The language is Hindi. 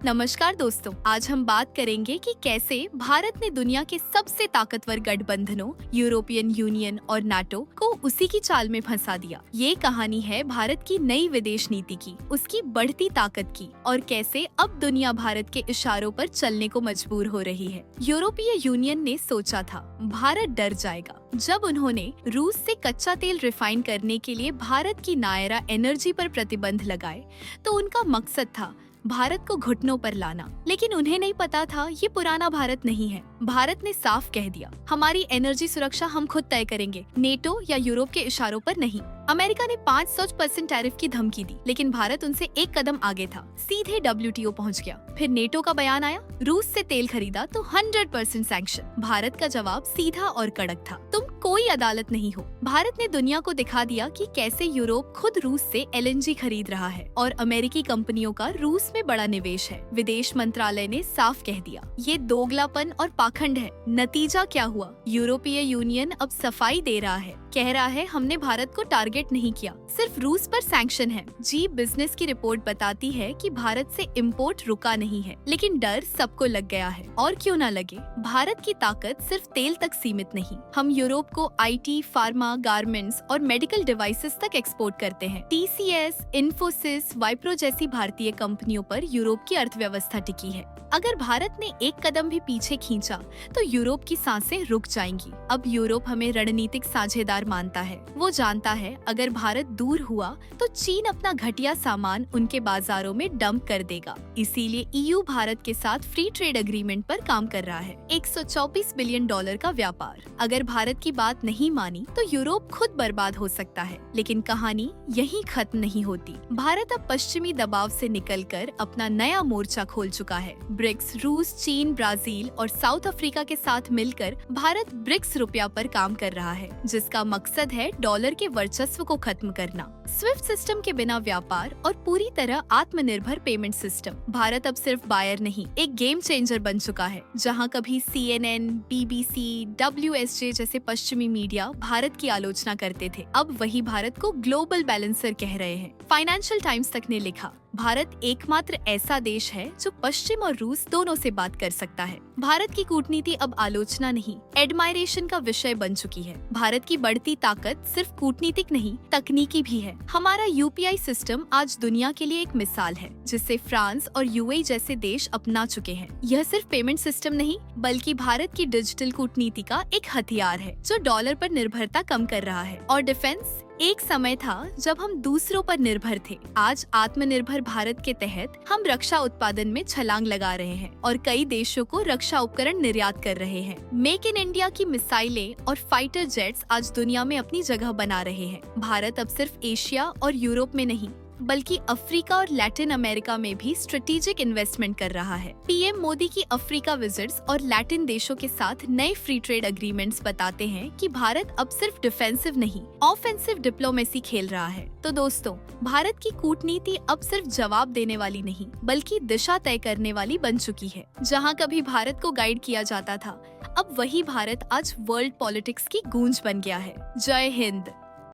नमस्कार दोस्तों, आज हम बात करेंगे कि कैसे भारत ने दुनिया के सबसे ताकतवर गठबंधनों यूरोपियन यूनियन और नाटो को उसी की चाल में फंसा दिया। ये कहानी है भारत की नई विदेश नीति की, उसकी बढ़ती ताकत की और कैसे अब दुनिया भारत के इशारों पर चलने को मजबूर हो रही है। यूरोपीय यूनियन ने सोचा था भारत डर जाएगा जब उन्होंने रूस से कच्चा तेल रिफाइन करने के लिए भारत की नायरा एनर्जी पर प्रतिबंध लगाए, तो उनका मकसद था भारत को घुटनों पर लाना। लेकिन उन्हें नहीं पता था ये पुराना भारत नहीं है। भारत ने साफ कह दिया, हमारी एनर्जी सुरक्षा हम खुद तय करेंगे, नेटो या यूरोप के इशारों पर नहीं। अमेरिका ने 500% टैरिफ की धमकी दी, लेकिन भारत उनसे एक कदम आगे था, सीधे WTO पहुंच गया। फिर नेटो का बयान आया, रूस से तेल खरीदा तो 100% सैंक्शन। भारत का जवाब सीधा और कड़क था, तुम कोई अदालत नहीं हो। भारत ने दुनिया को दिखा दिया कि कैसे यूरोप खुद रूस से LNG खरीद रहा है और अमेरिकी कंपनियों का रूस में बड़ा निवेश है। विदेश मंत्रालय ने साफ कह दिया, ये दोगलापन और पाखंड है। नतीजा क्या हुआ? यूरोपीय यूनियन अब सफाई दे रहा है, कह रहा है हमने भारत को टारगेट नहीं किया, सिर्फ रूस पर सैंक्शन है। जी बिजनेस की रिपोर्ट बताती है कि भारत से इंपोर्ट रुका नहीं है, लेकिन डर सबको लग गया है। और क्यों ना लगे, भारत की ताकत सिर्फ तेल तक सीमित नहीं। हम यूरोप को IT, फार्मा, गारमेंट्स और मेडिकल डिवाइसेस तक एक्सपोर्ट करते हैं। TCS, इन्फोसिस, वाइप्रो जैसी भारतीय कंपनियों पर यूरोप की अर्थव्यवस्था टिकी है। अगर भारत ने एक कदम भी पीछे खींचा तो यूरोप की सांसें रुक जाएंगी। अब यूरोप हमें रणनीतिक साझेदार मानता है। वो जानता है अगर भारत दूर हुआ तो चीन अपना घटिया सामान उनके बाजारों में डंप कर देगा। इसीलिए EU भारत के साथ फ्री ट्रेड एग्रीमेंट पर काम कर रहा है। $124 बिलियन का व्यापार। अगर भारत की बात नहीं मानी तो यूरोप खुद बर्बाद हो सकता है। लेकिन कहानी यहीं खत्म नहीं होती। भारत अब पश्चिमी दबाव से निकलकर अपना नया मोर्चा खोल चुका है। ब्रिक्स, रूस, चीन, ब्राजील और साउथ अफ्रीका के साथ मिलकर भारत ब्रिक्स रुपया पर काम कर रहा है, जिसका मकसद है डॉलर के वर्चस्व को खत्म करना। स्विफ्ट सिस्टम के बिना व्यापार और पूरी तरह आत्मनिर्भर पेमेंट सिस्टम। भारत अब सिर्फ बायर नहीं, एक गेम चेंजर बन चुका है। जहां कभी CNN, BBC, WSJ जैसे पश्चिमी मीडिया भारत की आलोचना करते थे, अब वही भारत को ग्लोबल बैलेंसर कह रहे हैं। फाइनेंशियल टाइम्स तक ने लिखा, भारत एकमात्र ऐसा देश है जो पश्चिम और रूस दोनों से बात कर सकता है। भारत की कूटनीति अब आलोचना नहीं, एडमायरेशन का विषय बन चुकी है। भारत की बढ़ती ताकत सिर्फ कूटनीतिक नहीं, तकनीकी भी है। हमारा UPI सिस्टम आज दुनिया के लिए एक मिसाल है, जिसे फ्रांस और UAE जैसे देश अपना चुके हैं। यह सिर्फ पेमेंट सिस्टम नहीं, बल्कि भारत की डिजिटल कूटनीति का एक हथियार है, जो डॉलर पर निर्भरता कम कर रहा है। और डिफेंस, एक समय था जब हम दूसरों पर निर्भर थे। आज आत्मनिर्भर भारत के तहत हम रक्षा उत्पादन में छलांग लगा रहे हैं और कई देशों को रक्षा उपकरण निर्यात कर रहे हैं। मेक इन इंडिया की मिसाइलें और फाइटर जेट्स आज दुनिया में अपनी जगह बना रहे हैं। भारत अब सिर्फ एशिया और यूरोप में नहीं, बल्कि अफ्रीका और लैटिन अमेरिका में भी स्ट्रेटेजिक इन्वेस्टमेंट कर रहा है। PM मोदी की अफ्रीका विजिट्स और लैटिन देशों के साथ नए फ्री ट्रेड एग्रीमेंट्स बताते हैं कि भारत अब सिर्फ डिफेंसिव नहीं, ऑफेंसिव डिप्लोमेसी खेल रहा है। तो दोस्तों, भारत की कूटनीति अब सिर्फ जवाब देने वाली नहीं, बल्कि दिशा तय करने वाली बन चुकी है। जहां कभी भारत को गाइड किया जाता था, अब वही भारत आज वर्ल्ड पॉलिटिक्स की गूंज बन गया है। जय हिंद।